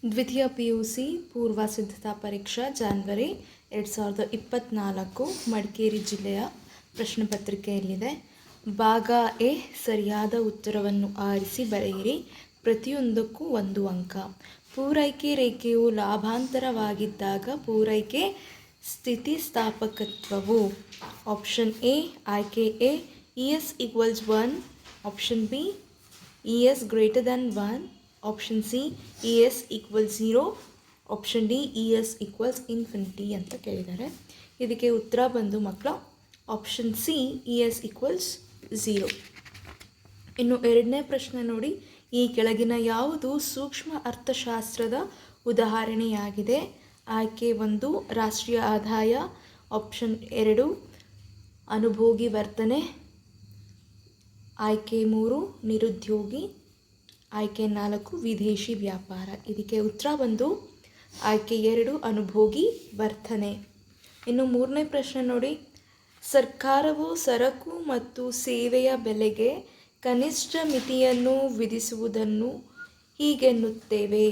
ದ್ವಿತೀಯ PUC ಪೂರ್ವ ಸಿದ್ಧತಾ ಪರೀಕ್ಷಾ ಜಾನ್ವರಿ 2024 ಮಡಿಕೇರಿ ಜಿಲ್ಲೆಯ ಪ್ರಶ್ನೆ ಪತ್ರಿಕೆಯಲ್ಲಿದೆ. ಭಾಗ ಎ ಸರಿಯಾದ ಉತ್ತರವನ್ನು ಆರಿಸಿ ಬರೆಯಿರಿ. ಪ್ರತಿಯೊಂದಕ್ಕೂ 1 ಅಂಕ. ಪೂರೈಕೆ ರೇಖೆಯು ಲಾಭಾಂತರವಾಗಿದ್ದಾಗ ಪೂರೈಕೆ ಸ್ಥಿತಿಸ್ಥಾಪಕತ್ವವು ಆಪ್ಷನ್ ಎ ಆಯ್ಕೆ A ES = 1, option B ES greater than 1, option C ES = 0, option D ES = infinity ಅಂತ ಕೇಳಿದ್ದಾರೆ. ಇದಕ್ಕೆ ಉತ್ತರ ಬಂದು ಮಕ್ಕಳ ಆಪ್ಷನ್ ಸಿ ES = 0. ಇನ್ನು ಎರಡನೇ ಪ್ರಶ್ನೆ ನೋಡಿ, ಈ ಕೆಳಗಿನ ಯಾವುದು ಸೂಕ್ಷ್ಮ ಅರ್ಥಶಾಸ್ತ್ರದ ಉದಾಹರಣೆಯಾಗಿದೆ? ಆಯ್ಕೆ 1 ರಾಷ್ಟ್ರೀಯ ಆದಾಯ, ಆಪ್ಷನ್ 2 ಅನುಭೋಗಿ ವರ್ತನೆ, ಆಯ್ಕೆ 3 ನಿರುದ್ಯೋಗಿ, ಆಯ್ಕೆ 4 ವಿದೇಶಿ ವ್ಯಾಪಾರ. ಇದಕ್ಕೆ ಉತ್ತರ ಬಂದು ಆಯ್ಕೆ 2 ಅನುಭೋಗಿ ವರ್ತನೆ. ಇನ್ನು ಮೂರನೇ ಪ್ರಶ್ನೆ ನೋಡಿ, ಸರ್ಕಾರವು ಸರಕು ಮತ್ತು ಸೇವೆಯ ಬೆಲೆಗೆ ಕನಿಷ್ಠ ಮಿತಿಯನ್ನು ವಿಧಿಸುವುದನ್ನು ಹೀಗೆನ್ನುತ್ತೇವೆ.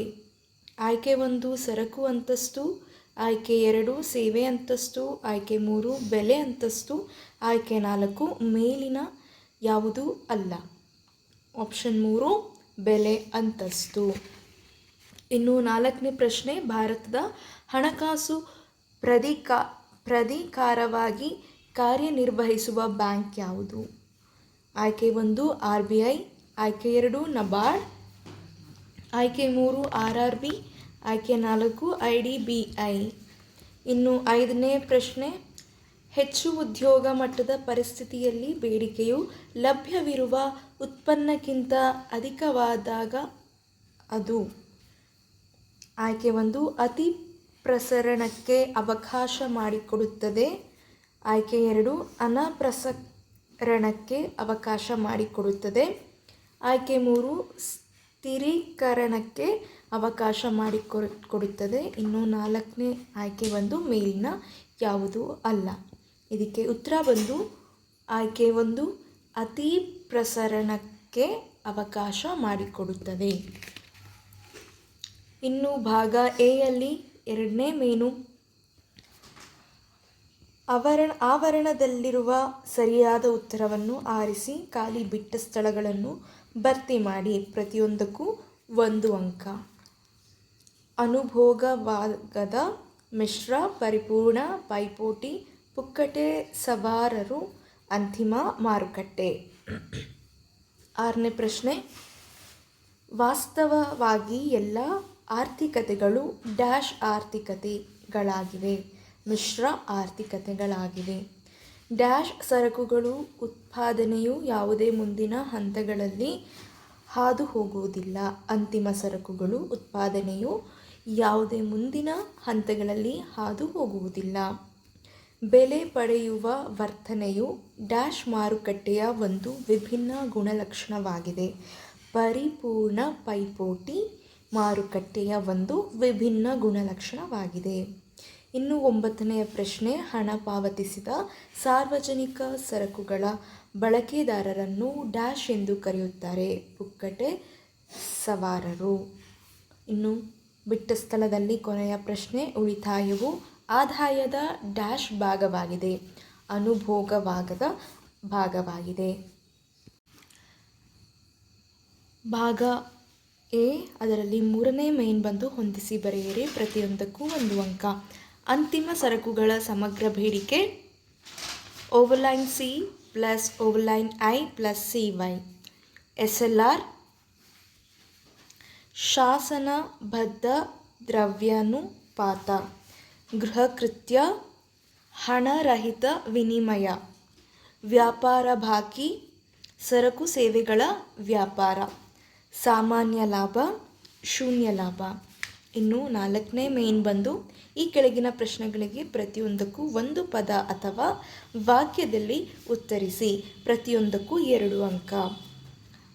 ಆಯ್ಕೆ 1 ಸರಕು ಅಂತಸ್ತು, ಆಯ್ಕೆ 2 ಸೇವೆ ಅಂತಸ್ತು, ಆಯ್ಕೆ 3 ಬೆಲೆ ಅಂತಸ್ತು, ಆಯ್ಕೆ 4 ಮೇಲಿನ ಯಾವುದೂ ಅಲ್ಲ. ಆಪ್ಷನ್ 3 ಬೆಲೆ ಅಂತಸ್ತು. ಇನ್ನು ನಾಲ್ಕನೇ ಪ್ರಶ್ನೆ, ಭಾರತದ ಹಣಕಾಸು ಪ್ರಾಧಿಕಾರವಾಗಿ ಕಾರ್ಯನಿರ್ವಹಿಸುವ ಬ್ಯಾಂಕ್ ಯಾವುದು? ಆಯ್ಕೆ 1 RBI, ಆಯ್ಕೆ 2 ನಬಾರ್ಡ್, ಆಯ್ಕೆ 3 RRB, ಆಯ್ಕೆ 4 IDBI. ಇನ್ನು ಐದನೇ ಪ್ರಶ್ನೆ, ಹೆಚ್ಚು ಉದ್ಯೋಗ ಮಟ್ಟದ ಪರಿಸ್ಥಿತಿಯಲ್ಲಿ ಬೇಡಿಕೆಯು ಲಭ್ಯವಿರುವ ಉತ್ಪನ್ನಕ್ಕಿಂತ ಅಧಿಕವಾದಾಗ ಅದು? ಆಯ್ಕೆ 1 ಅತಿ ಪ್ರಸರಣಕ್ಕೆ ಅವಕಾಶ ಮಾಡಿಕೊಡುತ್ತದೆ, ಆಯ್ಕೆ 2 ಅನಪ್ರಸರಣಕ್ಕೆ ಅವಕಾಶ ಮಾಡಿಕೊಡುತ್ತದೆ, ಆಯ್ಕೆ 3 ಸ್ಥಿರೀಕರಣಕ್ಕೆ ಅವಕಾಶ ಮಾಡಿಕೊಡುತ್ತದೆ. ಇನ್ನು ನಾಲ್ಕನೇ ಆಯ್ಕೆ ಬಂದು ಮೇಲಿನ ಯಾವುದೂ ಅಲ್ಲ. ಇದಕ್ಕೆ ಉತ್ತರ ಬಂದು ಆಯ್ಕೆ 1 ಅತಿ ಪ್ರಸರಣಕ್ಕೆ ಅವಕಾಶ ಮಾಡಿಕೊಡುತ್ತದೆ. ಇನ್ನು ಭಾಗ ಎಯಲ್ಲಿ ಎರಡನೇ ಮೇನು, ಆವರಣದಲ್ಲಿರುವ ಸರಿಯಾದ ಉತ್ತರವನ್ನು ಆರಿಸಿ ಖಾಲಿ ಬಿಟ್ಟ ಸ್ಥಳಗಳನ್ನು ಭರ್ತಿ ಮಾಡಿ. ಪ್ರತಿಯೊಂದಕ್ಕೂ 1 ಅಂಕ. ಅನುಭೋಗವಾಗದ ಮಿಶ್ರ ಪರಿಪೂರ್ಣ ಪೈಪೋಟಿ ಪುಕ್ಕಟೆ ಸವಾರರು ಅಂತಿಮ ಮಾರುಕಟ್ಟೆ. ಆರನೇ ಪ್ರಶ್ನೆ, ವಾಸ್ತವವಾಗಿ ಎಲ್ಲ ಆರ್ಥಿಕತೆಗಳು ಡ್ಯಾಶ್ ಆರ್ಥಿಕತೆಗಳಾಗಿವೆ, ಮಿಶ್ರ ಆರ್ಥಿಕತೆಗಳಾಗಿವೆ. ಡ್ಯಾಶ್ ಸರಕುಗಳು ಉತ್ಪಾದನೆಯು ಯಾವುದೇ ಮುಂದಿನ ಹಂತಗಳಲ್ಲಿ ಹಾದು ಹೋಗುವುದಿಲ್ಲ. ಅಂತಿಮ ಸರಕುಗಳು ಉತ್ಪಾದನೆಯು ಯಾವುದೇ ಮುಂದಿನ ಹಂತಗಳಲ್ಲಿ ಹಾದು ಹೋಗುವುದಿಲ್ಲ. ಬೆಲೆ ಪಡೆಯುವ ವರ್ತನೆಯು ಡ್ಯಾಶ್ ಮಾರುಕಟ್ಟೆಯ ಒಂದು ವಿಭಿನ್ನ ಗುಣಲಕ್ಷಣವಾಗಿದೆ. ಪರಿಪೂರ್ಣ ಪೈಪೋಟಿ ಮಾರುಕಟ್ಟೆಯ ಒಂದು ವಿಭಿನ್ನ ಗುಣಲಕ್ಷಣವಾಗಿದೆ. ಇನ್ನು 9ನೇ ಪ್ರಶ್ನೆ, ಹಣ ಪಾವತಿಸಿದ ಸಾರ್ವಜನಿಕ ಸರಕುಗಳ ಬಳಕೆದಾರರನ್ನು ಡ್ಯಾಶ್ ಎಂದು ಕರೆಯುತ್ತಾರೆ, ಪುಕ್ಕಟೆ ಸವಾರರು. ಇನ್ನು ಬಿಟ್ಟ ಸ್ಥಳದಲ್ಲಿ ಕೊನೆಯ ಪ್ರಶ್ನೆ, ಉಳಿತಾಯವು ಆದಾಯದ ಡ್ಯಾಶ್ ಭಾಗವಾಗಿದೆ, ಅನುಭೋಗವಾಗದ ಭಾಗವಾಗಿದೆ. ಭಾಗ ಎ ಅದರಲ್ಲಿ ಮೂರನೇ ಮೇನ್ ಬಂದು ಹೊಂದಿಸಿ ಬರೆಯಿರಿ. ಪ್ರತಿಯೊಂದಕ್ಕೂ 1 ಅಂಕ. ಅಂತಿಮ ಸರಕುಗಳ ಸಮಗ್ರ ಬೇಡಿಕೆ overline C plus overline I plus CY. SLR ಶಾಸನಬದ್ಧ ದ್ರವ್ಯಾನುಪಾತ. ಗೃಹಕೃತ್ಯ ಹಣರಹಿತ ವಿನಿಮಯ. ವ್ಯಾಪಾರ ಬಾಕಿ ಸರಕು ಸೇವೆಗಳ ವ್ಯಾಪಾರ. ಸಾಮಾನ್ಯ ಲಾಭ, ಶೂನ್ಯ ಲಾಭ. ಇನ್ನು 4ನೇ ಮೇನ್ ಬಂದು ಈ ಕೆಳಗಿನ ಪ್ರಶ್ನೆಗಳಿಗೆ ಪ್ರತಿಯೊಂದಕ್ಕೂ 1 ಪದ ಅಥವಾ ವಾಕ್ಯದಲ್ಲಿ ಉತ್ತರಿಸಿ. ಪ್ರತಿಯೊಂದಕ್ಕೂ 2 ಅಂಕ.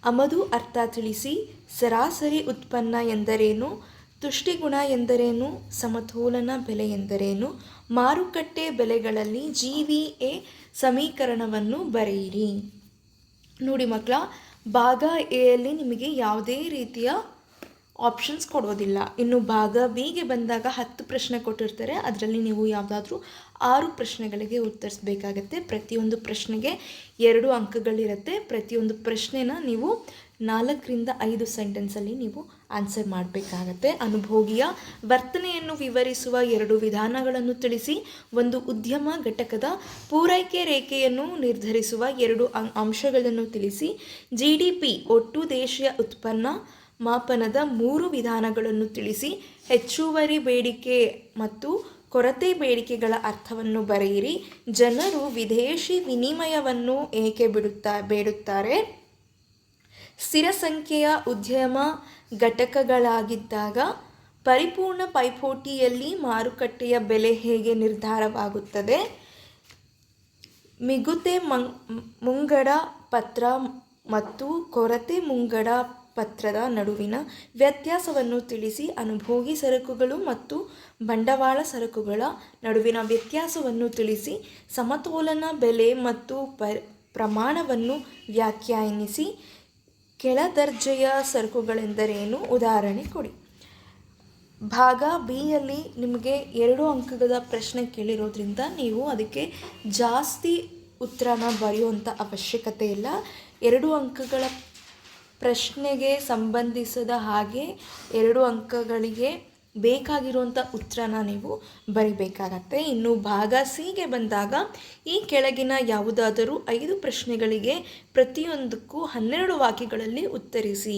ಆಮದು ಅರ್ಥ ತಿಳಿಸಿ. ಸರಾಸರಿ ಉತ್ಪನ್ನ ಎಂದರೇನು? ತುಷ್ಟಿಗುಣ ಎಂದರೇನು? ಸಮತೋಲನ ಬೆಲೆ ಎಂದರೇನು? ಮಾರುಕಟ್ಟೆ ಬೆಲೆಗಳಲ್ಲಿ GVA ಸಮೀಕರಣವನ್ನು ಬರೆಯಿರಿ. ನೋಡಿ ಮಕ್ಕಳ, ಭಾಗ ಎಯಲ್ಲಿ ನಿಮಗೆ ಯಾವುದೇ ರೀತಿಯ ಆಪ್ಷನ್ಸ್ ಕೊಡೋದಿಲ್ಲ. ಇನ್ನು ಭಾಗ ಬಿಗೆ ಬಂದಾಗ 10 ಪ್ರಶ್ನೆ ಕೊಟ್ಟಿರ್ತಾರೆ. ಅದರಲ್ಲಿ ನೀವು ಯಾವುದಾದ್ರೂ 6 ಪ್ರಶ್ನೆಗಳಿಗೆ ಉತ್ತರಿಸಬೇಕಾಗತ್ತೆ. ಪ್ರತಿಯೊಂದು ಪ್ರಶ್ನೆಗೆ 2 ಅಂಕಗಳಿರುತ್ತೆ. ಪ್ರತಿಯೊಂದು ಪ್ರಶ್ನೆನ ನೀವು 4ರಿಂದ 5 ಸೆಂಟೆನ್ಸಲ್ಲಿ ನೀವು ಆನ್ಸರ್ ಮಾಡಬೇಕಾಗತ್ತೆ. ಅನುಭೋಗಿಯ ವರ್ತನೆಯನ್ನು ವಿವರಿಸುವ 2 ವಿಧಾನಗಳನ್ನು ತಿಳಿಸಿ. ಒಂದು ಉದ್ಯಮ ಘಟಕದ ಪೂರೈಕೆ ರೇಖೆಯನ್ನು ನಿರ್ಧರಿಸುವ 2 ಅಂಶಗಳನ್ನು ತಿಳಿಸಿ. GDP ಒಟ್ಟು ದೇಶೀಯ ಉತ್ಪನ್ನ ಮಾಪನದ 3 ವಿಧಾನಗಳನ್ನು ತಿಳಿಸಿ. ಹೆಚ್ಚುವರಿ ಬೇಡಿಕೆ ಮತ್ತು ಕೊರತೆ ಬೇಡಿಕೆಗಳ ಅರ್ಥವನ್ನು ಬರೆಯಿರಿ. ಜನರು ವಿದೇಶಿ ವಿನಿಮಯವನ್ನು ಏಕೆ ಬೇಡುತ್ತಾರೆ? ಸ್ಥಿರ ಸಂಖ್ಯೆಯ ಉದ್ಯಮ ಘಟಕಗಳಾಗಿದ್ದಾಗ ಪರಿಪೂರ್ಣ ಪೈಪೋಟಿಯಲ್ಲಿ ಮಾರುಕಟ್ಟೆಯ ಬೆಲೆ ಹೇಗೆ ನಿರ್ಧಾರವಾಗುತ್ತದೆ? ಮಿಗುತೆ ಮುಂಗಡ ಪತ್ರ ಮತ್ತು ಕೊರತೆ ಮುಂಗಡ ಪತ್ರದ ನಡುವಿನ ವ್ಯತ್ಯಾಸವನ್ನು ತಿಳಿಸಿ. ಅನುಭೋಗಿ ಸರಕುಗಳು ಮತ್ತು ಬಂಡವಾಳ ಸರಕುಗಳ ನಡುವಿನ ವ್ಯತ್ಯಾಸವನ್ನು ತಿಳಿಸಿ. ಸಮತೋಲನ ಬೆಲೆ ಮತ್ತು ಪ್ರಮಾಣವನ್ನು ವ್ಯಾಖ್ಯಾನಿಸಿ. ಕೆಳದರ್ಜೆಯ ಸರಕುಗಳೆಂದರೇನು? ಉದಾಹರಣೆ ಕೊಡಿ. ಭಾಗ ಬಿಯಲ್ಲಿ ನಿಮಗೆ 2 ಅಂಕದ ಪ್ರಶ್ನೆ ಕೇಳಿರೋದ್ರಿಂದ ನೀವು ಅದಕ್ಕೆ ಜಾಸ್ತಿ ಉತ್ತರನ ಬರೆಯುವಂಥ ಅವಶ್ಯಕತೆ ಇಲ್ಲ. 2 ಅಂಕಗಳ ಪ್ರಶ್ನೆಗೆ ಸಂಬಂಧಿಸಿದ ಹಾಗೆ 2 ಅಂಕಗಳಿಗೆ ಬೇಕಾಗಿರುವಂಥ ಉತ್ತರನ ನೀವು ಬರಿಬೇಕಾಗತ್ತೆ. ಇನ್ನು ಭಾಗ ಸಿಗೆ ಬಂದಾಗ ಈ ಕೆಳಗಿನ ಯಾವುದಾದರೂ 5 ಪ್ರಶ್ನೆಗಳಿಗೆ ಪ್ರತಿಯೊಂದಕ್ಕೂ 12 ವಾಕ್ಯಗಳಲ್ಲಿ ಉತ್ತರಿಸಿ.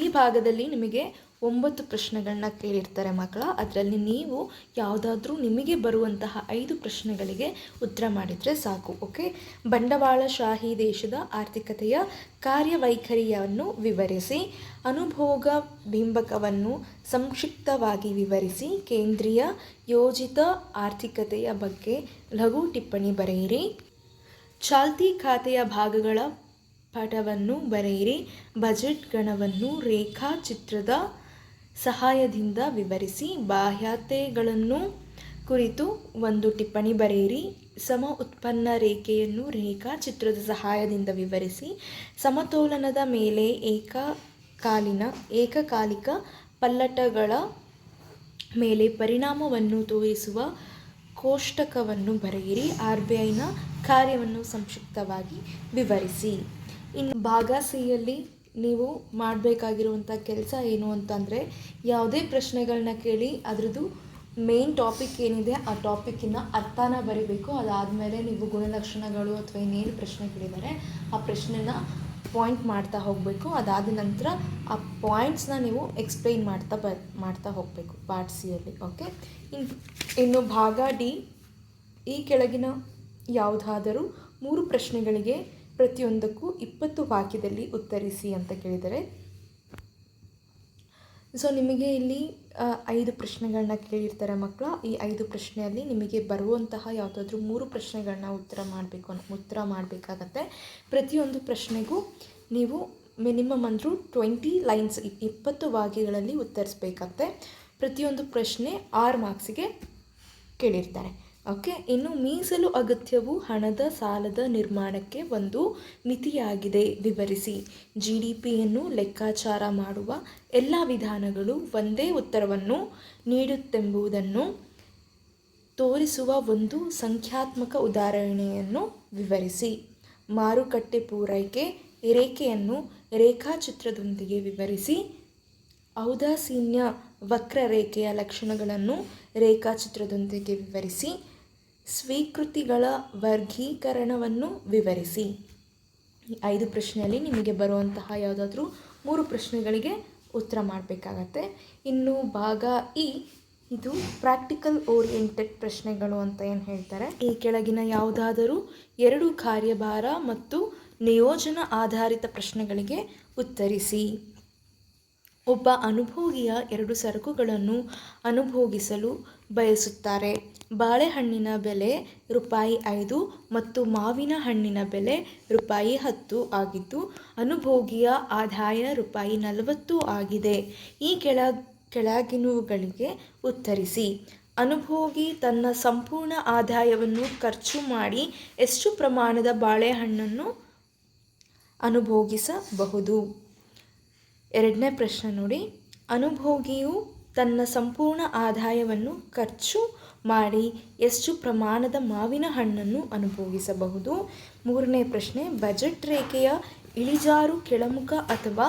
ಈ ಭಾಗದಲ್ಲಿ ನಿಮಗೆ 9 ಪ್ರಶ್ನೆಗಳನ್ನ ಕೇಳಿರ್ತಾರೆ ಮಕ್ಕಳ. ಅದರಲ್ಲಿ ನೀವು ಯಾವುದಾದ್ರೂ ನಿಮಗೆ ಬರುವಂತಹ 5 ಪ್ರಶ್ನೆಗಳಿಗೆ ಉತ್ತರ ಮಾಡಿದರೆ ಸಾಕು. ಓಕೆ. ಬಂಡವಾಳಶಾಹಿ ದೇಶದ ಆರ್ಥಿಕತೆಯ ಕಾರ್ಯವೈಖರಿಯನ್ನು ವಿವರಿಸಿ. ಅನುಭೋಗ ಬಿಂಬಕವನ್ನು ಸಂಕ್ಷಿಪ್ತವಾಗಿ ವಿವರಿಸಿ. ಕೇಂದ್ರೀಯ ಯೋಜಿತ ಆರ್ಥಿಕತೆಯ ಬಗ್ಗೆ ಲಘು ಟಿಪ್ಪಣಿ ಬರೆಯಿರಿ. ಚಾಲ್ತಿ ಖಾತೆಯ ಭಾಗಗಳ ಪಟವನ್ನು ಬರೆಯಿರಿ. ಬಜೆಟ್ ಗಣವನ್ನು ರೇಖಾಚಿತ್ರದ ಸಹಾಯದಿಂದ ವಿವರಿಸಿ. ಬಾಹ್ಯತೆಗಳನ್ನು ಕುರಿತು ಒಂದು ಟಿಪ್ಪಣಿ ಬರೆಯಿರಿ. ಸಮ ಉತ್ಪನ್ನ ರೇಖೆಯನ್ನು ರೇಖಾಚಿತ್ರದ ಸಹಾಯದಿಂದ ವಿವರಿಸಿ. ಸಮತೋಲನದ ಮೇಲೆ ಏಕಕಾಲಿಕ ಪಲ್ಲಟಗಳ ಮೇಲೆ ಪರಿಣಾಮವನ್ನು ತೋರಿಸುವ ಕೋಷ್ಟಕವನ್ನು ಬರೆಯಿರಿ. RBIನ ಕಾರ್ಯವನ್ನು ಸಂಕ್ಷಿಪ್ತವಾಗಿ ವಿವರಿಸಿ. ಇನ್ನು ಭಾಗ ಸಿಯಲ್ಲಿ ನೀವು ಮಾಡಬೇಕಾಗಿರುವಂಥ ಕೆಲಸ ಏನು ಅಂತಂದರೆ, ಯಾವುದೇ ಪ್ರಶ್ನೆಗಳನ್ನ ಕೇಳಿ ಅದರದ್ದು ಮೇನ್ ಟಾಪಿಕ್ ಏನಿದೆ ಆ ಟಾಪಿಕ್ಕಿನ ಅರ್ಥನ ಬರೀಬೇಕು. ಅದಾದಮೇಲೆ ನೀವು ಗುಣಲಕ್ಷಣಗಳು ಅಥವಾ ಇನ್ನೇನು ಪ್ರಶ್ನೆ ಕೇಳಿದರೆ ಆ ಪ್ರಶ್ನೆನ ಪಾಯಿಂಟ್ ಮಾಡ್ತಾ ಹೋಗಬೇಕು. ಅದಾದ ನಂತರ ಆ ಪಾಯಿಂಟ್ಸ್ನ ನೀವು ಎಕ್ಸ್ಪ್ಲೈನ್ ಮಾಡ್ತಾ ಹೋಗಬೇಕು ಪಾರ್ಟ್ ಸಿಯಲ್ಲಿ. ಓಕೆ. ಇನ್ನು ಭಾಗ ಡಿ, ಈ ಕೆಳಗಿನ ಯಾವುದಾದರೂ 3 ಪ್ರಶ್ನೆಗಳಿಗೆ ಪ್ರತಿಯೊಂದಕ್ಕೂ 20 ವಾಕ್ಯದಲ್ಲಿ ಉತ್ತರಿಸಿ ಅಂತ ಕೇಳಿದರೆ, ಸೊ ನಿಮಗೆ ಇಲ್ಲಿ 5 ಪ್ರಶ್ನೆಗಳನ್ನ ಕೇಳಿರ್ತಾರೆ ಮಕ್ಕಳ. ಈ 5 ಪ್ರಶ್ನೆಯಲ್ಲಿ ನಿಮಗೆ ಬರುವಂತಹ ಯಾವುದಾದ್ರೂ 3 ಪ್ರಶ್ನೆಗಳನ್ನ ಉತ್ತರ ಮಾಡಬೇಕಾಗತ್ತೆ. ಪ್ರತಿಯೊಂದು ಪ್ರಶ್ನೆಗೂ ನೀವು ಮಿನಿಮಮ್ ಅಂದರೂ 20 ಲೈನ್ಸ್ 20 ವಾಕ್ಯಗಳಲ್ಲಿ ಉತ್ತರಿಸಬೇಕಾಗತ್ತೆ. ಪ್ರತಿಯೊಂದು ಪ್ರಶ್ನೆ 6 ಮಾರ್ಕ್ಸಿಗೆ ಕೇಳಿರ್ತಾರೆ. ಓಕೆ. ಇನ್ನು ಮೀಸಲು ಅಗತ್ಯವು ಹಣದ ಸಾಲದ ನಿರ್ಮಾಣಕ್ಕೆ ಒಂದು ಮಿತಿಯಾಗಿದೆ, ವಿವರಿಸಿ. GDPಯನ್ನು ಲೆಕ್ಕಾಚಾರ ಮಾಡುವ ಎಲ್ಲ ವಿಧಾನಗಳು ಒಂದೇ ಉತ್ತರವನ್ನು ನೀಡುತ್ತೆಂಬುದನ್ನು ತೋರಿಸುವ ಒಂದು ಸಂಖ್ಯಾತ್ಮಕ ಉದಾಹರಣೆಯನ್ನು ವಿವರಿಸಿ. ಮಾರುಕಟ್ಟೆ ಪೂರೈಕೆ ರೇಖೆಯನ್ನು ರೇಖಾಚಿತ್ರದೊಂದಿಗೆ ವಿವರಿಸಿ. ಔದಾಸೀನ್ಯ ವಕ್ರರೇಖೆಯ ಲಕ್ಷಣಗಳನ್ನು ರೇಖಾಚಿತ್ರದೊಂದಿಗೆ ವಿವರಿಸಿ. ಸ್ವೀಕೃತಿಗಳ ವರ್ಗೀಕರಣವನ್ನು ವಿವರಿಸಿ. 5 ಪ್ರಶ್ನೆಯಲ್ಲಿ ನಿಮಗೆ ಬರುವಂತಹ ಯಾವುದಾದ್ರೂ 3 ಪ್ರಶ್ನೆಗಳಿಗೆ ಉತ್ತರ ಮಾಡಬೇಕಾಗತ್ತೆ. ಇನ್ನು ಭಾಗ ಇ, ಇದು ಪ್ರಾಕ್ಟಿಕಲ್ ಓರಿಯೆಂಟೆಡ್ ಪ್ರಶ್ನೆಗಳು ಅಂತ ಏನು ಹೇಳ್ತಾರೆ. ಈ ಕೆಳಗಿನ ಯಾವುದಾದರೂ 2 ಕಾರ್ಯಭಾರ ಮತ್ತು ನಿಯೋಜನ ಆಧಾರಿತ ಪ್ರಶ್ನೆಗಳಿಗೆ ಉತ್ತರಿಸಿ. ಒಬ್ಬ ಅನುಭೋಗಿಯ 2 ಸರಕುಗಳನ್ನು ಅನುಭೋಗಿಸಲು ಬಯಸುತ್ತಾರೆ. ಬಾಳೆಹಣ್ಣಿನ ಬೆಲೆ ₹5 ಮತ್ತು ಮಾವಿನ ಹಣ್ಣಿನ ಬೆಲೆ ₹10 ಆಗಿದ್ದು ಅನುಭೋಗಿಯ ಆದಾಯ ₹40 ಆಗಿದೆ. ಈ ಕೆಳಗಿನವುಗಳಿಗೆ ಉತ್ತರಿಸಿ. ಅನುಭೋಗಿ ತನ್ನ ಸಂಪೂರ್ಣ ಆದಾಯವನ್ನು ಖರ್ಚು ಮಾಡಿ ಎಷ್ಟು ಪ್ರಮಾಣದ ಬಾಳೆಹಣ್ಣನ್ನು ಅನುಭೋಗಿಸಬಹುದು? ಎರಡನೇ ಪ್ರಶ್ನೆ ನೋಡಿ, ಅನುಭೋಗಿಯು ತನ್ನ ಸಂಪೂರ್ಣ ಆದಾಯವನ್ನು ಖರ್ಚು ಮಾಡಿ ಎಷ್ಟು ಪ್ರಮಾಣದ ಮಾವಿನ ಹಣ್ಣನ್ನು ಅನುಭೋಗಿಸಬಹುದು? ಮೂರನೇ ಪ್ರಶ್ನೆ, ಬಜೆಟ್ ರೇಖೆಯ ಇಳಿಜಾರು ಕೆಳಮುಖ ಅಥವಾ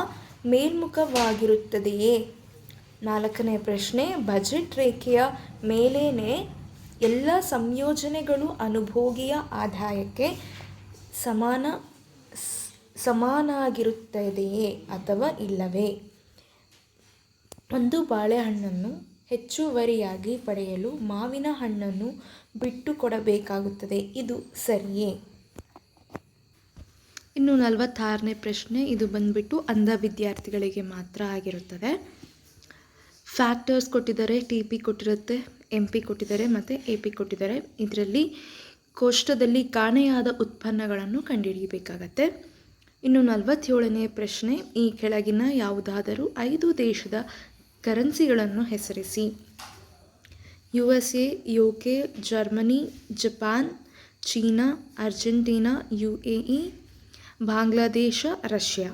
ಮೇಲ್ಮುಖವಾಗಿರುತ್ತದೆಯೇ? ನಾಲ್ಕನೇ ಪ್ರಶ್ನೆ, ಬಜೆಟ್ ರೇಖೆಯ ಮೇಲೇನೆ ಎಲ್ಲ ಸಂಯೋಜನೆಗಳು ಅನುಭೋಗಿಯ ಆದಾಯಕ್ಕೆ ಸಮನಾಗಿರುತ್ತದೆಯೇ ಅಥವಾ ಇಲ್ಲವೇ? ಒಂದು ಬಾಳೆಹಣ್ಣನ್ನು ಹೆಚ್ಚುವರಿಯಾಗಿ ಪಡೆಯಲು ಮಾವಿನ ಹಣ್ಣನ್ನು ಬಿಟ್ಟು ಕೊಡಬೇಕಾಗುತ್ತದೆ, ಇದು ಸರಿಯೇ? ಇನ್ನು 46ನೇ ಪ್ರಶ್ನೆ, ಇದು ಬಂದ್ಬಿಟ್ಟು ಅಂಧ ವಿದ್ಯಾರ್ಥಿಗಳಿಗೆ ಮಾತ್ರ ಆಗಿರುತ್ತದೆ. ಫ್ಯಾಕ್ಟರ್ಸ್ ಕೊಟ್ಟಿದ್ದಾರೆ, ಟಿ ಪಿ ಕೊಟ್ಟಿರುತ್ತೆ, ಎಂ ಪಿ ಕೊಟ್ಟಿದ್ದಾರೆ ಮತ್ತು ಎ ಪಿ ಕೊಟ್ಟಿದ್ದಾರೆ. ಇದರಲ್ಲಿ ಕೋಷ್ಟದಲ್ಲಿ ಕಾಣೆಯಾದ ಉತ್ಪನ್ನಗಳನ್ನು ಕಂಡುಹಿಡಿಯಬೇಕಾಗತ್ತೆ. ಇನ್ನು 47ನೇ ಪ್ರಶ್ನೆ, ಈ ಕೆಳಗಿನ ಯಾವುದಾದರೂ 5 ದೇಶದ ಕರೆನ್ಸಿಗಳನ್ನು ಹೆಸರಿಸಿ. USA, UK, Germany, Japan, China, Argentina, UAE, Bangladesh, Russia.